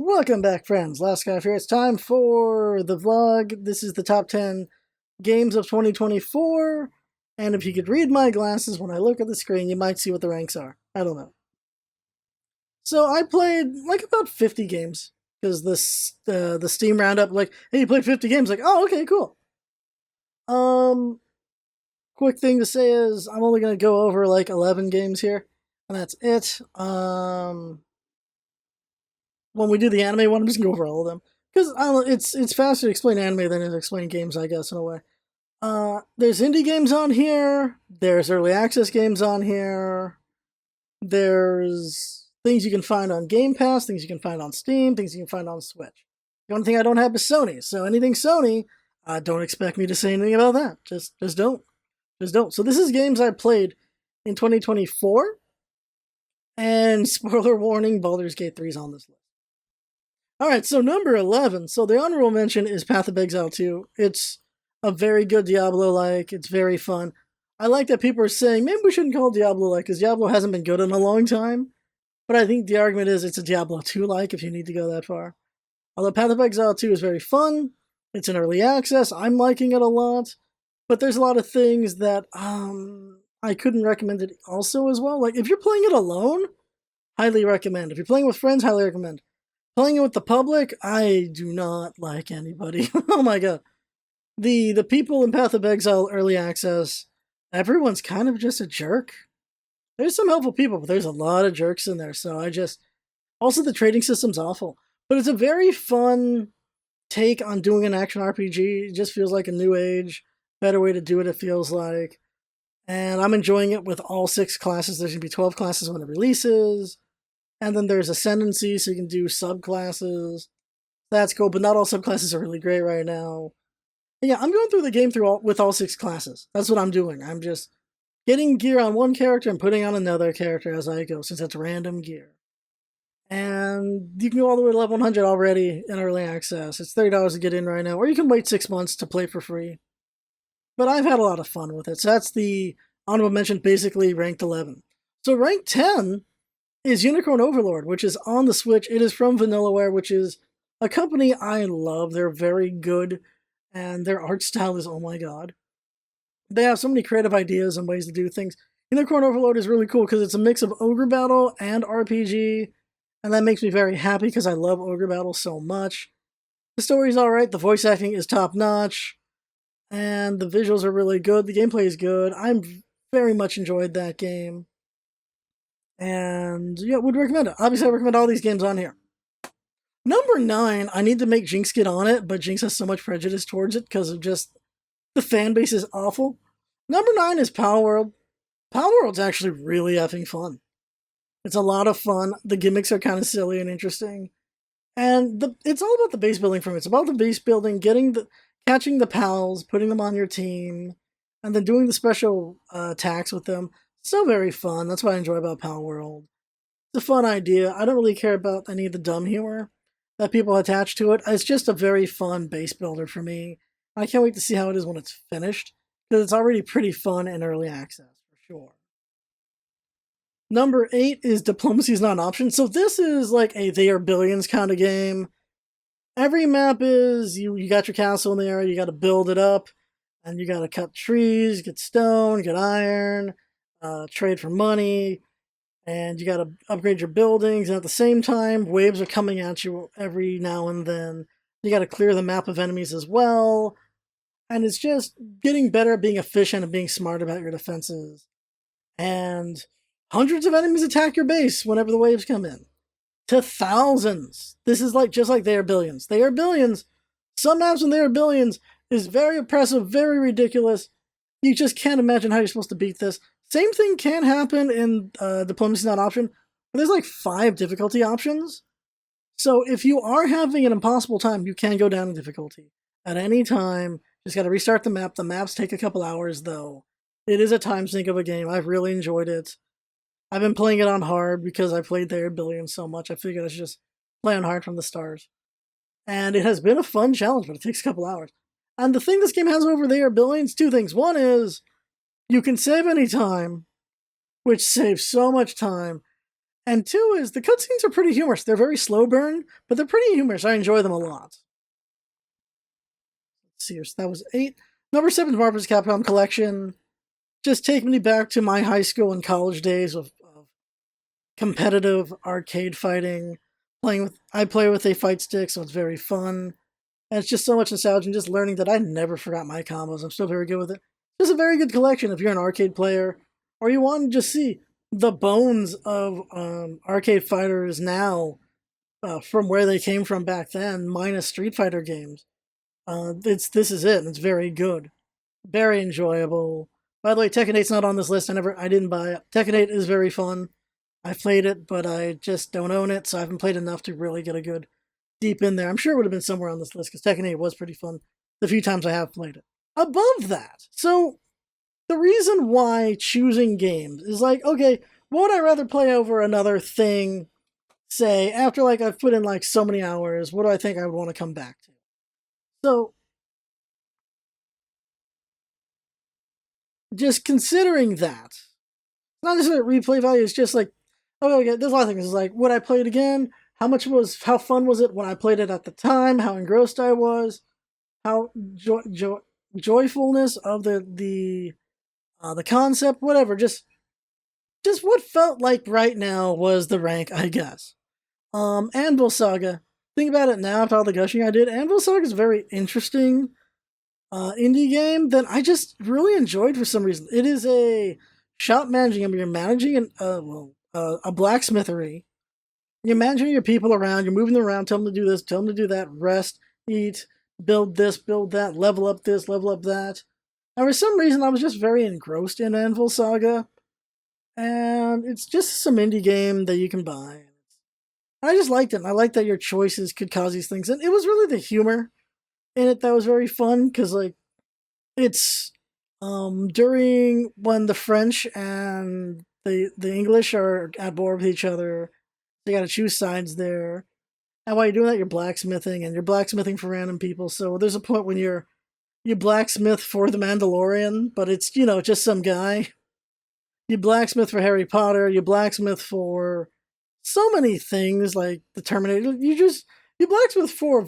Welcome back, friends. Last guy here. It's time for the vlog. This is the top 10 games of 2024. And if you could read my glasses when I look at the screen, you might see what the ranks are. I don't know. So I played like about 50 games because the Steam roundup, like, hey, you played 50 games. Like, oh, okay, cool. Um, quick thing to say is I'm only gonna go over like 11 games here, and that's it. When we do the anime one, I'm just gonna go over all of them because it's faster to explain anime than to explain games, I guess, in a way. There's indie games on here. There's early access games on here. There's things you can find on Game Pass, things you can find on Steam, things you can find on Switch. The only thing I don't have is Sony, so anything Sony, don't expect me to say anything about that. Just don't. So this is games I played in 2024, and spoiler warning: Baldur's Gate 3 is on this list. Alright, so number 11. So the honorable mention is Path of Exile 2. It's a very good Diablo-like. It's very fun. I like that people are saying, maybe we shouldn't call it Diablo-like, because Diablo hasn't been good in a long time. But I think the argument is it's a Diablo 2-like, if you need to go that far. Although Path of Exile 2 is very fun. It's in early access. I'm liking it a lot. But there's a lot of things that I couldn't recommend it also as well. Like, if you're playing it alone, highly recommend. If you're playing with friends, highly recommend. Playing it with the public, I do not like anybody. Oh my god. The people in Path of Exile early access, everyone's kind of just a jerk. There's some helpful people, but there's a lot of jerks in there, so I just also the trading system's awful. But it's a very fun take on doing an action RPG. It just feels like a new age, better way to do it, it feels like. And I'm enjoying it with all 6 classes. There's gonna be 12 classes when it releases. And then there's Ascendancy, so you can do subclasses. That's cool, but not all subclasses are really great right now. And yeah, I'm going through the game with all 6 classes. That's what I'm doing. I'm just getting gear on one character and putting on another character as I go, since it's random gear. And you can go all the way to level 100 already in early access. It's $30 to get in right now, or you can wait 6 months to play for free. But I've had a lot of fun with it. So that's the honorable mention, basically ranked 11. So ranked 10 is Unicorn Overlord, which is on the Switch. It is from Vanillaware, which is a company I love. They're very good, and their art style is, oh my god. They have so many creative ideas and ways to do things. Unicorn Overlord is really cool because it's a mix of Ogre Battle and RPG, and that makes me very happy because I love Ogre Battle so much. The story's alright, the voice acting is top notch, and the visuals are really good. The gameplay is good. I'm very much enjoyed that game. And yeah, would recommend it. Obviously, I recommend all these games on here. Number 9, I need to make Jinx get on it, but Jinx has so much prejudice towards it because of just the fan base is awful. Number 9 is Palworld. Palworld's actually really effing fun. It's a lot of fun. The gimmicks are kind of silly and interesting. And it's all about the base building for me. It's about the base building, catching the pals, putting them on your team, and then doing the special attacks with them. So very fun. That's what I enjoy about Palworld. It's a fun idea. I don't really care about any of the dumb humor that people attach to it. It's just a very fun base builder for me. I can't wait to see how it is when it's finished, because it's already pretty fun in early access, for sure. Number 8 is Diplomacy is Not an Option. So this is like a They Are Billions kind of game. Every map is, you got your castle in there, you got to build it up, and you got to cut trees, get stone, get iron, trade for money, and you got to upgrade your buildings. And at the same time, waves are coming at you every now and then. You got to clear the map of enemies as well. And it's just getting better at being efficient and being smart about your defenses. And hundreds of enemies attack your base whenever the waves come in. To thousands. This is like just like They Are Billions. They Are Billions. Some maps when They Are Billions is very oppressive, very ridiculous. You just can't imagine how you're supposed to beat this. Same thing can happen in Diplomacy Not Option, but there's like 5 difficulty options. So if you are having an impossible time, you can go down in difficulty at any time. Just got to restart the map. The maps take a couple hours, though. It is a time sink of a game. I've really enjoyed it. I've been playing it on hard because I played They Are Billions so much. I figured I should just play on hard from the start. And it has been a fun challenge, but it takes a couple hours. And the thing this game has over They Are Billions, 2 things. One is you can save any time, which saves so much time. And 2 is the cutscenes are pretty humorous. They're very slow burn, but they're pretty humorous. I enjoy them a lot. Let's see, so that was 8. Number 7 is Marvel's Capcom Collection. Just take me back to my high school and college days of competitive arcade fighting. I play with a fight stick, so it's very fun. And it's just so much nostalgia and just learning that I never forgot my combos. I'm still very good with it. Just a very good collection if you're an arcade player or you want to just see the bones of arcade fighters now from where they came from back then, minus Street Fighter games. This is it, and it's very good, very enjoyable. By the way, Tekken 8's not on this list. I didn't buy it. Tekken 8 is very fun. I've played it, but I just don't own it, so I haven't played enough to really get a good deep in there. I'm sure it would have been somewhere on this list because Tekken 8 was pretty fun the few times I have played it. Above that, so the reason why choosing games is like, okay, what would I rather play over another thing? Say after like I've put in like so many hours, what do I think I would want to come back to? So just considering that, not necessarily replay value, it's just like, okay, there's a lot of things. It's like, would I play it again? How fun was it when I played it at the time? How engrossed I was? How joyfulness of the concept, whatever. Just what felt like right now was the rank, I guess. Anvil Saga. Think about it now after all the gushing I did. Anvil Saga is a very interesting indie game that I just really enjoyed for some reason. It is a shop managing. I mean, you're managing a blacksmithery. You're managing your people around. You're moving them around. Tell them to do this. Tell them to do that. Rest, eat, build this, build that. Level up this, level up that. And for some reason, I was just very engrossed in Anvil Saga. And it's just some indie game that you can buy. I just liked it. And I liked that your choices could cause these things. And it was really the humor in it that was very fun because, like, it's during when the French and the English are at war with each other. You got to choose sides there. And while you're doing that, you're blacksmithing, and you're blacksmithing for random people. So there's a point when you blacksmith for the Mandalorian, but it's just some guy. You blacksmith for Harry Potter. You blacksmith for so many things like the Terminator. You blacksmith for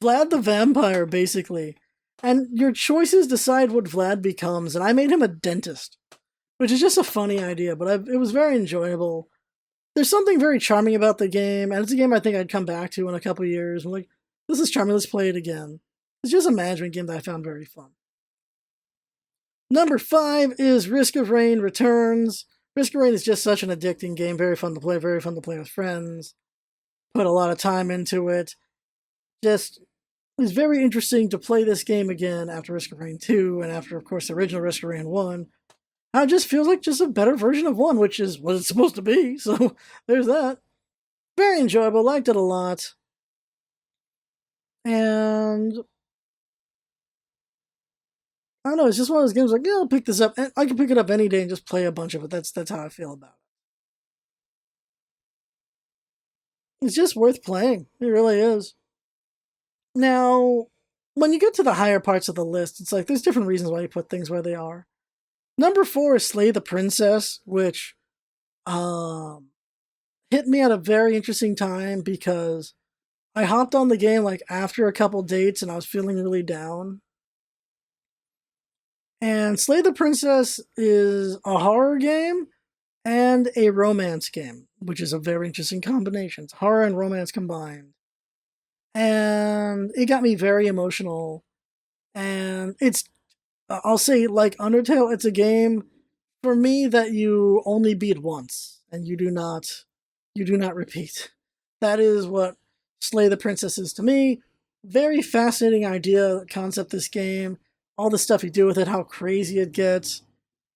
Vlad the Vampire, basically. And your choices decide what Vlad becomes. And I made him a dentist, which is just a funny idea, but it was very enjoyable. There's something very charming about the game, and it's a game I think I'd come back to in a couple years. I'm like, this is charming, let's play it again. It's just a management game that I found very fun. Number 5 is Risk of Rain Returns. Risk of Rain is just such an addicting game, very fun to play with friends. Put a lot of time into it. Just, it's very interesting to play this game again after Risk of Rain 2, and after, of course, the original Risk of Rain 1. It just feels like just a better version of 1, which is what it's supposed to be. So there's that. Very enjoyable. Liked it a lot. And I don't know. It's just one of those games like, yeah, I'll pick this up. I can pick it up any day and just play a bunch of it. That's how I feel about it. It's just worth playing. It really is. Now, when you get to the higher parts of the list, it's like there's different reasons why you put things where they are. Number 4 is Slay the Princess, which hit me at a very interesting time because I hopped on the game like after a couple dates and I was feeling really down. And Slay the Princess is a horror game and a romance game, which is a very interesting combination. It's horror and romance combined. And it got me very emotional. And I'll say, like Undertale, it's a game for me that you only beat once and you do not repeat. That is what Slay the Princess is to me. Very fascinating idea, concept, this game. All the stuff you do with it, how crazy it gets.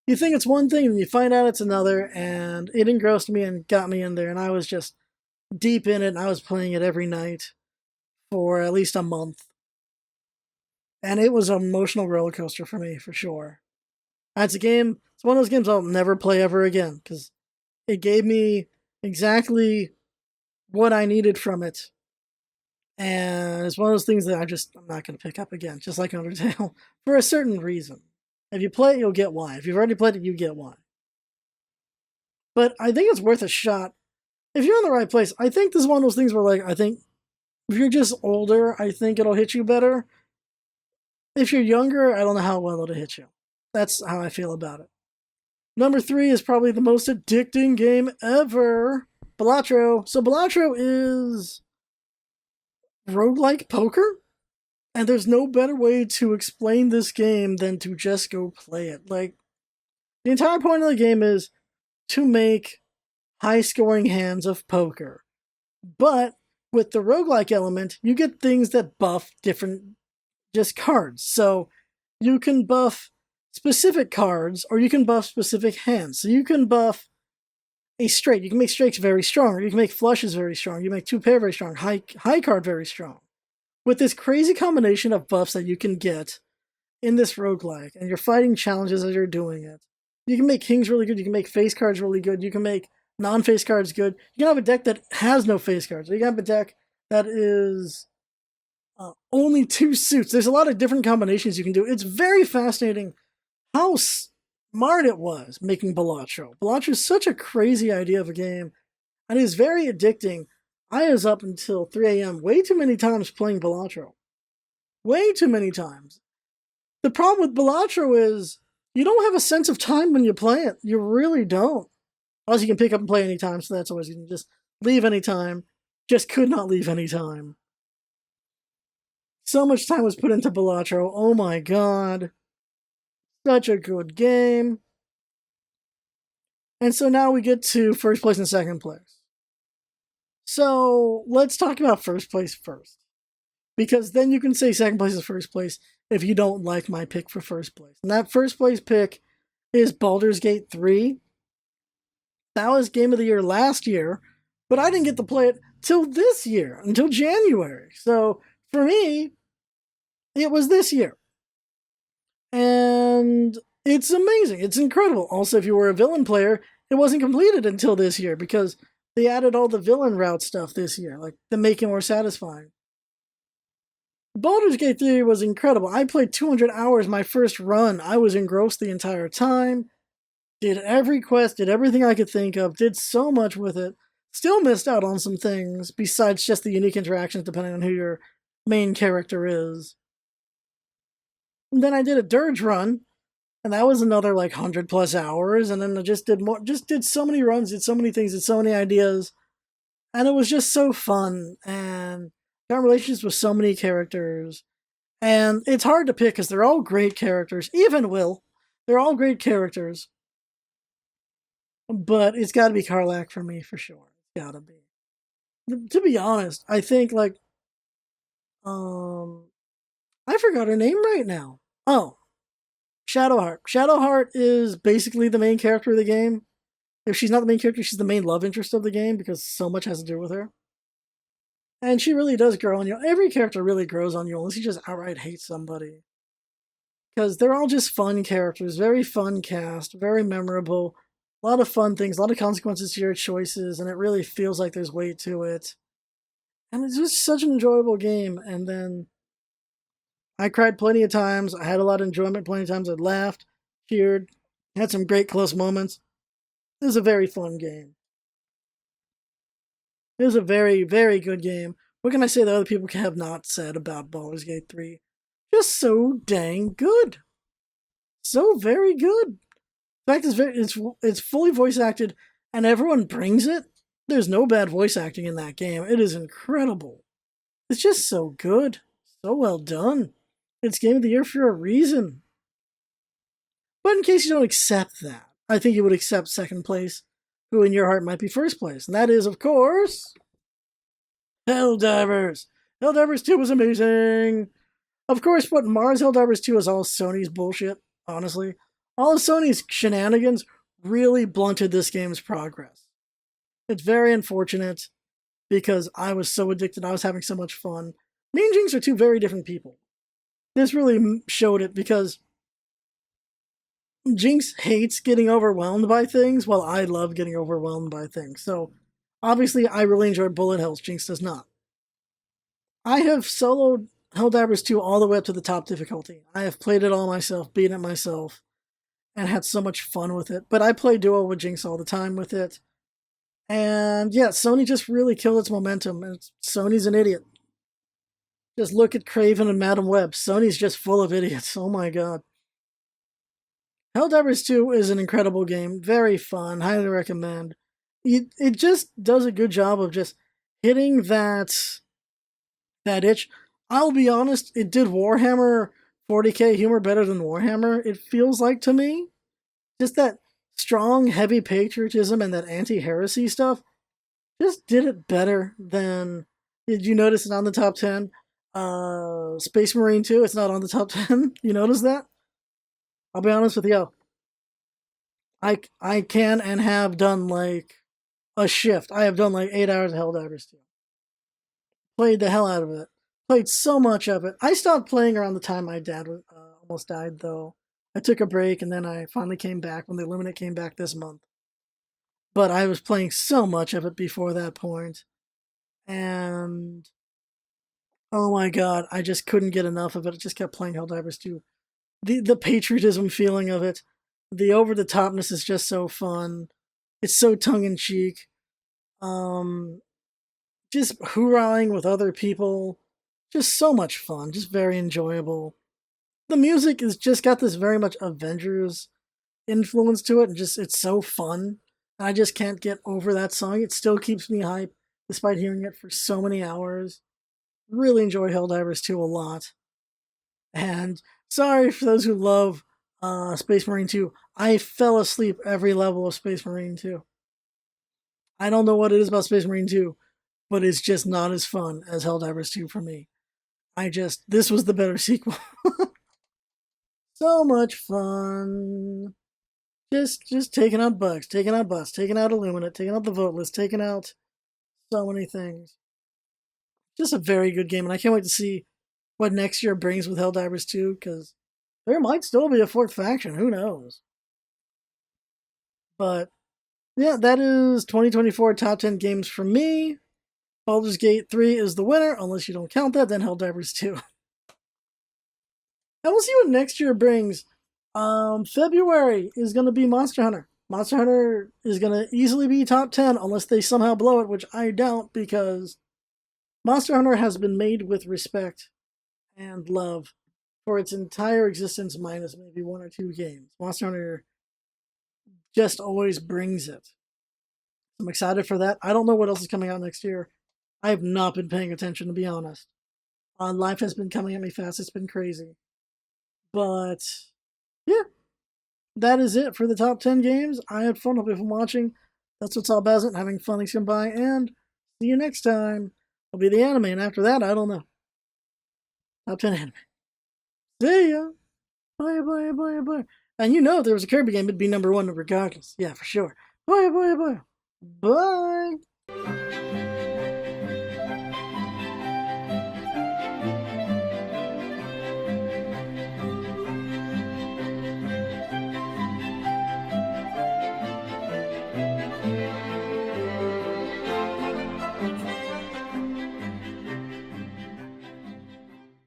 You think it's one thing and you find out it's another, and it engrossed me and got me in there, and I was just deep in it, and I was playing it every night for at least a month. And it was an emotional roller coaster for me, for sure. It's one of those games I'll never play ever again, because it gave me exactly what I needed from it. And it's one of those things that I'm not going to pick up again, just like Undertale, for a certain reason. If you play it, you'll get why. If you've already played it, you get why. But I think it's worth a shot if you're in the right place, I think this is one of those things where, like, I think if you're just older, I think it'll hit you better. If you're younger, I don't know how well it'll hit you. That's how I feel about it. Number 3 is probably the most addicting game ever, Balatro. So Balatro is roguelike poker, and there's no better way to explain this game than to just go play it. Like, the entire point of the game is to make high-scoring hands of poker. But with the roguelike element, you get things that buff different just cards. So you can buff specific cards, or you can buff specific hands. So you can buff a straight. You can make straights very strong, or you can make flushes very strong. You make two pair very strong, high card very strong. With this crazy combination of buffs that you can get in this roguelike, and you're fighting challenges as you're doing it. You can make kings really good, you can make face cards really good, you can make non-face cards good. You can have a deck that has no face cards. You can have a deck that is only 2 suits. There's a lot of different combinations you can do. It's very fascinating how smart it was making Balatro. Balatro is such a crazy idea of a game, and it is very addicting. I was up until 3 a.m. way too many times playing Balatro. Way too many times. The problem with Balatro is you don't have a sense of time when you play it. You really don't. Unless you can pick up and play anytime, so that's always, you can just leave anytime. Just could not leave anytime. So much time was put into Balatro. Oh my god. Such a good game. And so now we get to first place and second place. So let's talk about first place first. Because then you can say second place is first place if you don't like my pick for first place. And that first place pick is Baldur's Gate 3. That was Game of the Year last year, but I didn't get to play it till this year, until January. So for me, it was this year. And it's amazing. It's incredible. Also, if you were a villain player, it wasn't completed until this year because they added all the villain route stuff this year, like to make it more satisfying. Baldur's Gate 3 was incredible. I played 200 hours my first run. I was engrossed the entire time. Did every quest, did everything I could think of, did so much with it. Still missed out on some things besides just the unique interactions depending on who your main character is. And then I did a Dirge run, and that was another like 100+ hours, and then I just did so many runs, did so many things, did so many ideas, and it was just so fun, and got relationships with so many characters, and it's hard to pick because they're all great characters, even Will. They're all great characters. But it's got to be Karlach for me, for sure. It's got to be. To be honest, I think, like, I forgot her name right now. Oh, Shadowheart. Shadowheart is basically the main character of the game. If she's not the main character, she's the main love interest of the game because so much has to do with her. And she really does grow on you. Every character really grows on you unless you just outright hate somebody. Because they're all just fun characters, very fun cast, very memorable. A lot of fun things, a lot of consequences to your choices, and it really feels like there's weight to it. And it's just such an enjoyable game. And then I cried plenty of times. I had a lot of enjoyment plenty of times. I laughed, cheered, had some great close moments. It was a very fun game. It was a very, very good game. What can I say that other people have not said about Baldur's Gate 3? Just so dang good. So very good. In fact, it's fully voice acted, and everyone brings it. There's no bad voice acting in that game. It is incredible. It's just so good. So well done. It's Game of the Year for a reason. But in case you don't accept that, I think you would accept second place, who in your heart might be first place. And that is, of course, Helldivers. Helldivers 2 was amazing. Of course, what Mars Helldivers 2 is all Sony's bullshit, honestly. All of Sony's shenanigans really blunted this game's progress. It's very unfortunate because I was so addicted. I was having so much fun. Me and Jinx are two very different people. This really showed it because Jinx hates getting overwhelmed by things, while I love getting overwhelmed by things. So, obviously, I really enjoy bullet hells. Jinx does not. I have soloed Helldivers 2 all the way up to the top difficulty. I have played it all myself, beaten it myself, and had so much fun with it. But I play duo with Jinx all the time with it. And yeah, Sony just really killed its momentum, and Sony's an idiot. Just look at Craven and Madam Web. Sony's just full of idiots. Oh my god. Helldivers 2 is an incredible game. Very fun. Highly recommend. It just does a good job of just hitting that itch. I'll be honest, it did Warhammer 40k humor better than Warhammer, it feels like to me. Just that strong, heavy patriotism and that anti-heresy stuff just did it better than. Did you notice it on the top 10? Space Marine 2, it's not on the top 10. You notice that? I'll be honest with you. I can and have done like a shift. I have done like 8 hours of Helldivers 2. Played the hell out of it. Played so much of it. I stopped playing around the time my dad almost died, though. I took a break and then I finally came back when the Illuminate came back this month. But I was playing so much of it before that point. And oh my god, I just couldn't get enough of it. I just kept playing Helldivers 2. The patriotism feeling of it, the over the topness is just so fun. It's so tongue in cheek. Just hoorahing with other people, just so much fun, just very enjoyable. The music is just got this very much Avengers influence to it, and just it's so fun. I just can't get over that song. It still keeps me hype despite hearing it for so many hours. Really enjoy Helldivers 2 a lot. And sorry for those who love Space Marine 2. I fell asleep every level of Space Marine 2. I don't know what it is about Space Marine 2, but it's just not as fun as Helldivers 2 for me. This was the better sequel. So much fun. Just taking out bugs, taking out bots, taking out Illuminate, taking out the vote list, taking out so many things. Just a very good game, and I can't wait to see what next year brings with Helldivers 2, because there might still be a fourth faction, who knows. But yeah, that is 2024 top 10 games for me. Baldur's Gate 3 is the winner, unless you don't count that, then Helldivers 2. And we'll see what next year brings. February is going to be Monster Hunter. Monster Hunter is going to easily be top 10 unless they somehow blow it, which I doubt, because Monster Hunter has been made with respect and love for its entire existence, minus maybe 1 or 2 games. Monster Hunter just always brings it. I'm excited for that. I don't know what else is coming out next year. I have not been paying attention, to be honest. Life has been coming at me fast. It's been crazy. But yeah, that is it for the top 10 games. I had fun. Hope you have fun watching. That's what's all about it. Having fun, come by, and see you next time. It'll be the anime, and after that, I don't know. Top 10 anime. See ya. Bye, bye, bye, bye. And you know, if there was a Kirby game, it'd be number 1 regardless. Yeah, for sure. Bye, bye, bye. Bye.